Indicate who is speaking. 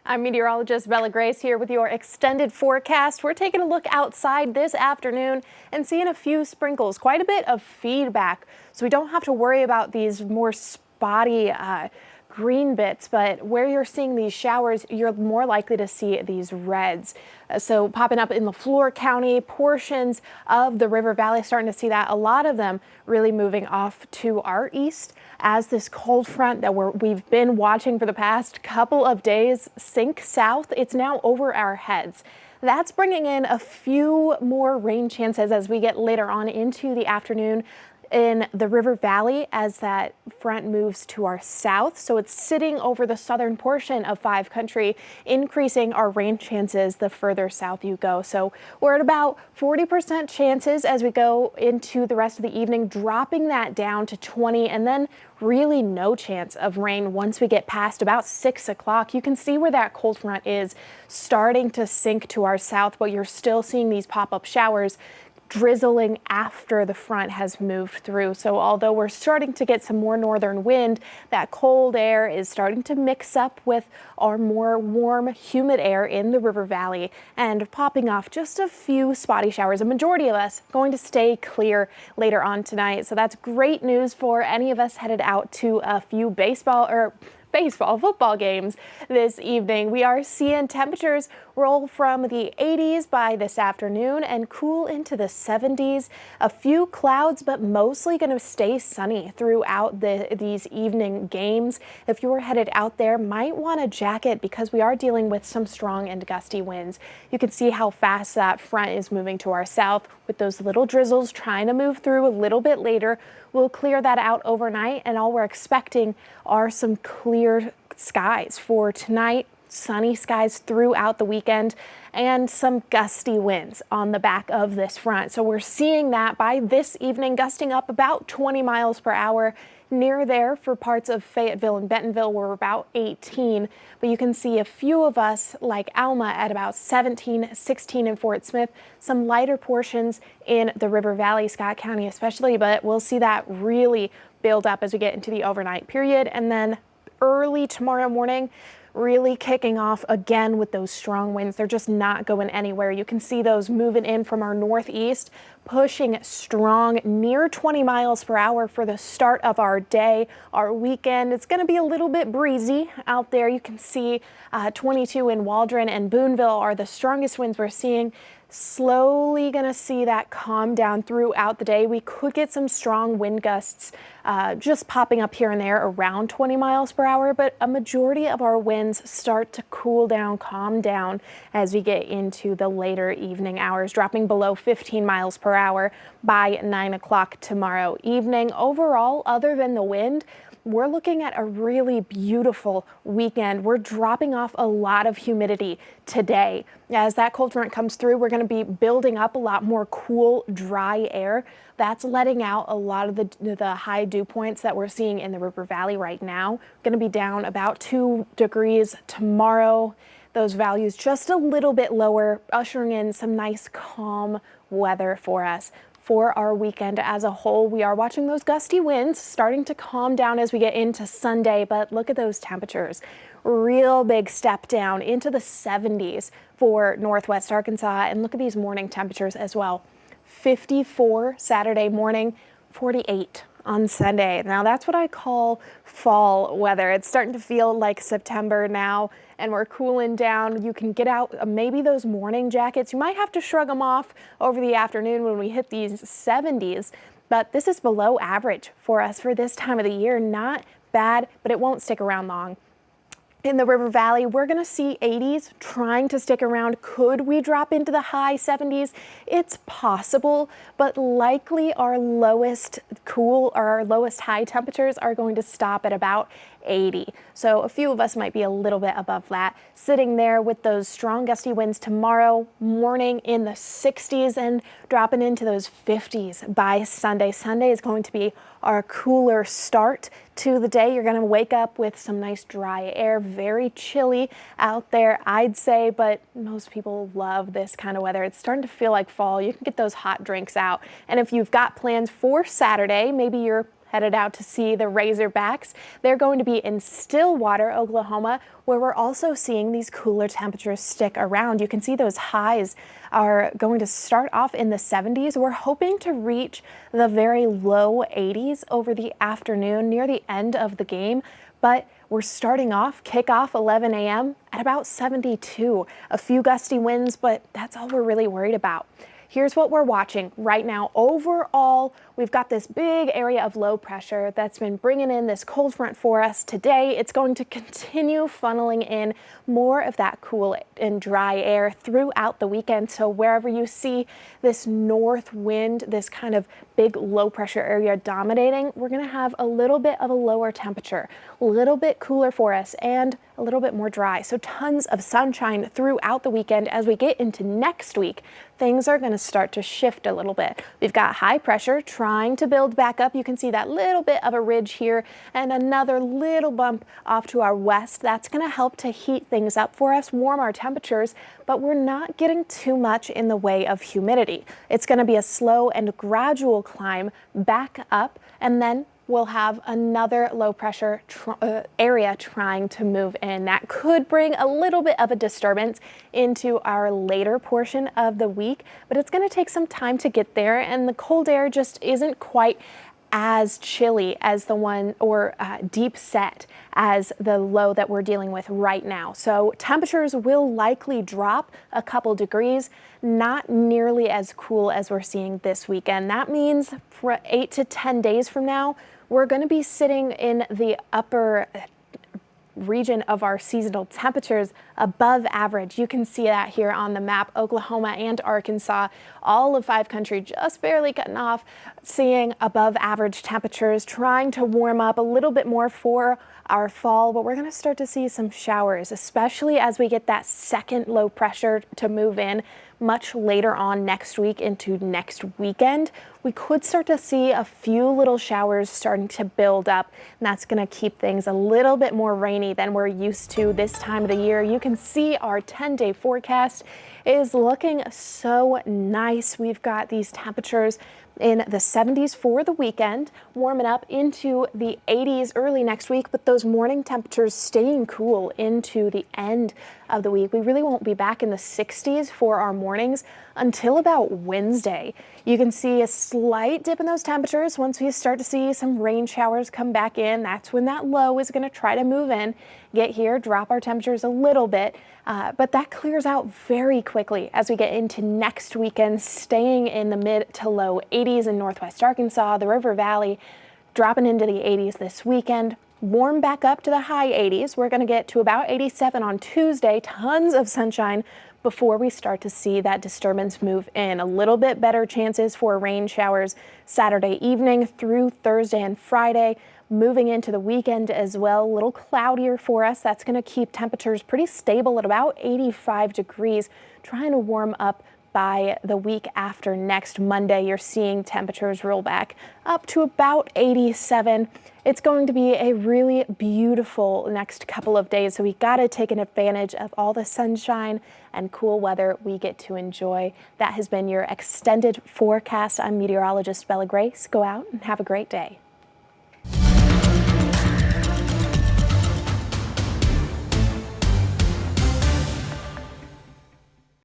Speaker 1: I'm meteorologist Bella Grace here with your extended forecast. We're taking a look outside this afternoon and seeing a few sprinkles, quite a bit of feedback. So we don't have to worry about these more spotty green bits, but where you're seeing these showers, you're more likely to see these reds. So popping up in LaFleur County, portions of the River Valley, starting to see that. A lot of them really moving off to our east as this cold front that we've been watching for the past couple of days sink south. It's now over our heads. That's bringing in a few more rain chances as we get later on into the afternoon in the River Valley as that front moves to our south. So it's sitting over the southern portion of 5 country, increasing our rain chances the further south you go. So we're at about 40% chances as we go into the rest of the evening, dropping that down to 20, and then really no chance of rain once we get past about 6 o'clock. You can see where that cold front is starting to sink to our south, but you're still seeing these pop-up showers drizzling after the front has moved through. So although we're starting to get some more northern wind, that cold air is starting to mix up with our more warm, humid air in the River Valley and popping off just a few spotty showers. A majority of us going to stay clear later on tonight. So that's great news for any of us headed out to a few football games this evening. We are seeing temperatures roll from the 80s by this afternoon and cool into the 70s. A few clouds, but mostly going to stay sunny throughout these evening games. If you're headed out there, might want a jacket because we are dealing with some strong and gusty winds. You can see how fast that front is moving to our south with those little drizzles trying to move through a little bit later. We'll clear that out overnight, and all we're expecting are some clear skies for tonight, sunny skies throughout the weekend, and some gusty winds on the back of this front. So we're seeing that by this evening, gusting up about 20 miles per hour. Near there for parts of Fayetteville and Bentonville, we're about 18, but you can see a few of us like Alma at about 17, 16 in Fort Smith, some lighter portions in the River Valley, Scott County especially, but we'll see that really build up as we get into the overnight period. And then early tomorrow morning, really kicking off again with those strong winds. They're just not going anywhere. You can see those moving in from our northeast, pushing strong near 20 miles per hour for the start of our day, our weekend. It's going to be a little bit breezy out there. You can see 22 in Waldron and Boonville are the strongest winds we're seeing. Slowly going to see that calm down throughout the day. We could get some strong wind gusts just popping up here and there around 20 miles per hour, but a majority of our winds start to cool down, calm down as we get into the later evening hours, dropping below 15 miles per hour by 9 o'clock tomorrow evening. Overall, other than the wind, we're looking at a really beautiful weekend. We're dropping off a lot of humidity today. As that cold front comes through, we're going to be building up a lot more cool, dry air. That's letting out a lot of the high dew points that we're seeing in the River Valley right now. Going to be down about 2 degrees tomorrow. Those values just a little bit lower, ushering in some nice calm weather for us. For our weekend as a whole, we are watching those gusty winds starting to calm down as we get into Sunday, but look at those temperatures. Real big step down into the 70s for Northwest Arkansas, and look at these morning temperatures as well. 54 Saturday morning, 48 on Sunday. Now that's what I call fall weather. It's starting to feel like September now, and we're cooling down. You can get out maybe those morning jackets. You might have to shrug them off over the afternoon when we hit these 70s, but this is below average for us for this time of the year. Not bad, but it won't stick around long. In the River Valley, we're going to see 80s trying to stick around. Could we drop into the high 70s? It's possible, but likely our lowest high temperatures are going to stop at about 80. So a few of us might be a little bit above that, sitting there with those strong gusty winds tomorrow morning in the 60s and dropping into those 50s by Sunday. Sunday is going to be our cooler start to the day. You're going to wake up with some nice dry air, very chilly out there, I'd say, but most people love this kind of weather. It's starting to feel like fall. You can get those hot drinks out. And if you've got plans for Saturday, maybe you're headed out to see the Razorbacks. They're going to be in Stillwater, Oklahoma, where we're also seeing these cooler temperatures stick around. You can see those highs are going to start off in the 70s. We're hoping to reach the very low 80s over the afternoon near the end of the game, but we're starting off, kickoff 11 a.m. at about 72. A few gusty winds, but that's all we're really worried about. Here's what we're watching right now. Overall, we've got this big area of low pressure that's been bringing in this cold front for us today. It's going to continue funneling in more of that cool and dry air throughout the weekend. So wherever you see this north wind, this kind of big low pressure area dominating, we're going to have a little bit of a lower temperature, a little bit cooler for us, and a little bit more dry. So tons of sunshine throughout the weekend. As we get into next week, things are going to start to shift a little bit. We've got high pressure trying to build back up. You can see that little bit of a ridge here and another little bump off to our west. That's going to help to heat things up for us, warm our temperatures, but we're not getting too much in the way of humidity. It's going to be a slow and gradual climb back up, and then we'll have another low pressure area trying to move in. That could bring a little bit of a disturbance into our later portion of the week, but it's going to take some time to get there, and the cold air just isn't quite as chilly as the one or deep set as the low that we're dealing with right now. So temperatures will likely drop a couple degrees, not nearly as cool as we're seeing this weekend. That means for 8 to 10 days from now, we're going to be sitting in the upper region of our seasonal temperatures above average. You can see that here on the map. Oklahoma and Arkansas, all of 5 country just barely cutting off, seeing above average temperatures, trying to warm up a little bit more for our fall, but we're going to start to see some showers, especially as we get that second low pressure to move in much later on next week into next weekend. We could start to see a few little showers starting to build up, and that's going to keep things a little bit more rainy than we're used to this time of the year. You can see our 10-day forecast is looking so nice. We've got these temperatures in the 70s for the weekend, warming up into the 80s early next week, but those morning temperatures staying cool into the end of the week. We really won't be back in the 60s for our mornings until about Wednesday. You can see a slight dip in those temperatures once we start to see some rain showers come back in. That's when that low is going to try to move in, get here, drop our temperatures a little bit, but that clears out very quickly as we get into next weekend, staying in the mid to low 80s in northwest Arkansas, the River Valley, dropping into the 80s this weekend. Warm back up to the high 80s. We're going to get to about 87 on Tuesday. Tons of sunshine before we start to see that disturbance move in. A little bit better chances for rain showers Saturday evening through Thursday and Friday. Moving into the weekend as well, a little cloudier for us. That's going to keep temperatures pretty stable at about 85 degrees, trying to warm up by the week after next Monday. You're seeing temperatures roll back up to about 87. It's going to be a really beautiful next couple of days, so we got to take an advantage of all the sunshine and cool weather we get to enjoy. That has been your extended forecast. I'm meteorologist Bella Grace. Go out and have a great day.